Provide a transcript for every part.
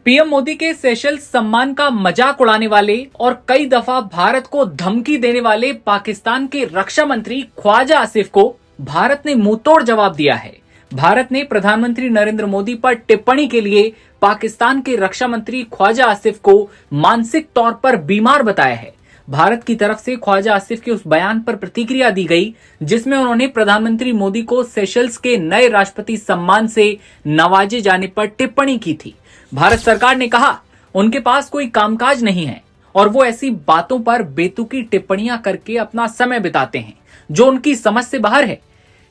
PM Modi के Seychelles सम्मान का मजाक उड़ाने वाले और कई दफा भारत को धमकी देने वाले पाकिस्तान के रक्षा मंत्री ख्वाजा आसिफ को भारत ने मुंहतोड़ जवाब दिया है। भारत ने प्रधानमंत्री नरेंद्र मोदी पर टिप्पणी के लिए पाकिस्तान के रक्षा मंत्री ख्वाजा आसिफ को मानसिक तौर पर बीमार बताया है। भारत की तरफ से ख्वाजा आसिफ के उस बयान पर प्रतिक्रिया दी गई जिसमें उन्होंने प्रधानमंत्री मोदी को सेशल्स के नए राष्ट्रपति सम्मान से नवाजे जाने पर टिप्पणी की थी। भारत सरकार ने कहा उनके पास कोई कामकाज नहीं है और वो ऐसी बातों पर बेतुकी टिप्पणियां करके अपना समय बिताते हैं जो उनकी समझ से बाहर है।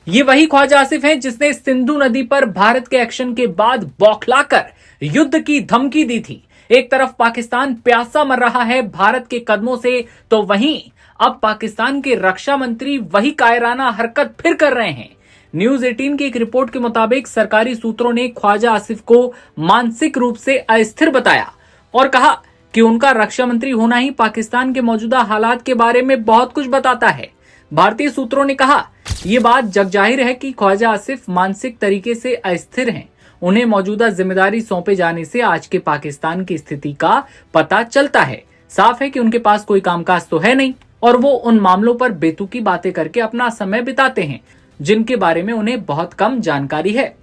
ये वही ख्वाजा आसिफ हैं जिसने सिंधु नदी पर भारत के एक्शन के बाद बौखलाकर युद्ध की धमकी दी थी। एक तरफ पाकिस्तान प्यासा मर रहा है भारत के कदमों से, तो वहीं अब पाकिस्तान के रक्षा मंत्री वही कायराना हरकत फिर कर रहे हैं। न्यूज 18 की एक रिपोर्ट के मुताबिक सरकारी सूत्रों ने ख्वाजा आसिफ को मानसिक रूप से अस्थिर बताया और कहा कि उनका रक्षा मंत्री होना ही पाकिस्तान के मौजूदा हालात के बारे में बहुत कुछ बताता है। भारतीय सूत्रों ने कहा यह बात जगजाहिर है कि ख्वाजा आसिफ मानसिक तरीके से अस्थिर हैं। उन्हें मौजूदा जिम्मेदारी सौंपे जाने से आज के पाकिस्तान की स्थिति का पता चलता है। साफ है कि उनके पास कोई कामकाज तो है नहीं और वो उन मामलों पर बेतुकी बातें करके अपना समय बिताते हैं जिनके बारे में उन्हें बहुत कम जानकारी है।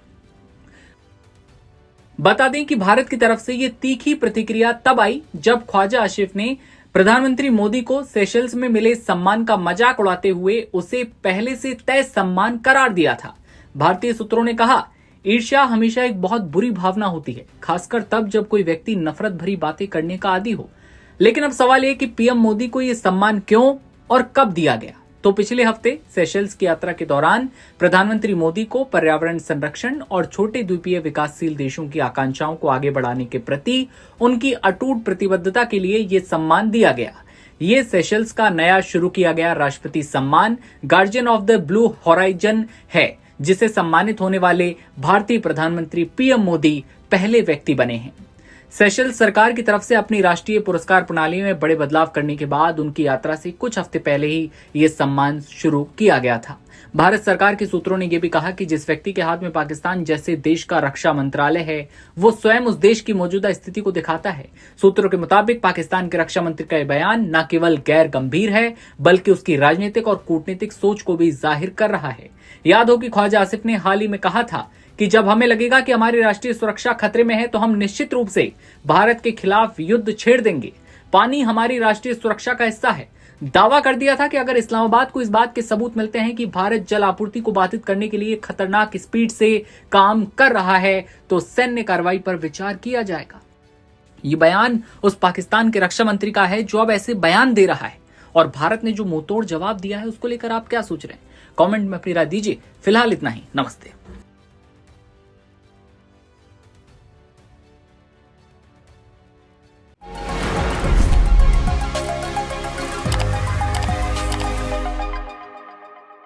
बता दें कि भारत की तरफ से ये तीखी प्रतिक्रिया तब आई जब ख्वाजा आसिफ ने प्रधानमंत्री मोदी को सेशल्स में मिले सम्मान का मजाक उड़ाते हुए उसे पहले से तय सम्मान करार दिया था। भारतीय सूत्रों ने कहा ईर्ष्या हमेशा एक बहुत बुरी भावना होती है, खासकर तब जब कोई व्यक्ति नफरत भरी बातें करने का आदी हो। लेकिन अब सवाल यह कि पीएम मोदी को यह सम्मान क्यों और कब दिया गया। तो पिछले हफ्ते सेशल्स की यात्रा के दौरान प्रधानमंत्री मोदी को पर्यावरण संरक्षण और छोटे द्वीपीय विकासशील देशों की आकांक्षाओं को आगे बढ़ाने के प्रति उनकी अटूट प्रतिबद्धता के लिए यह सम्मान दिया गया। ये सेशल्स का नया शुरू किया गया राष्ट्रपति सम्मान guardian of the blue horizon है, जिसे सम्मानित होने वाले भारतीय प्रधानमंत्री पीएम मोदी पहले व्यक्ति बने हैं। सेशल्स सरकार की तरफ से अपनी राष्ट्रीय पुरस्कार प्रणाली में बड़े बदलाव करने के बाद उनकी यात्रा से कुछ हफ्ते पहले ही ये सम्मान शुरू किया गया था। भारत सरकार के सूत्रों ने यह भी कहा कि जिस व्यक्ति के हाथ में पाकिस्तान जैसे देश का रक्षा मंत्रालय है वो स्वयं उस देश की मौजूदा स्थिति को दिखाता है। सूत्रों के मुताबिक पाकिस्तान के रक्षा मंत्री का यह बयान न केवल गैर गंभीर है बल्कि उसकी राजनीतिक और कूटनीतिक सोच को भी जाहिर कर रहा है। याद हो कि ख्वाजा आसिफ ने हाल ही में कहा था कि जब हमें लगेगा कि हमारी राष्ट्रीय सुरक्षा खतरे में है तो हम निश्चित रूप से भारत के खिलाफ युद्ध छेड़ देंगे। पानी हमारी राष्ट्रीय सुरक्षा का हिस्सा है। दावा कर दिया था कि अगर इस्लामाबाद को इस बात के सबूत मिलते हैं कि भारत जल आपूर्ति को बाधित करने के लिए खतरनाक स्पीड से काम कर रहा है तो सैन्य कार्रवाई पर विचार किया जाएगा। ये बयान उस पाकिस्तान के रक्षा मंत्री का है जो अब ऐसे बयान दे रहा है और भारत ने जो मुंहतोड़ जवाब दिया है उसको लेकर आप क्या सोच रहे हैं? कमेंट में अपनी राय दीजिए। फिलहाल इतना ही। नमस्ते।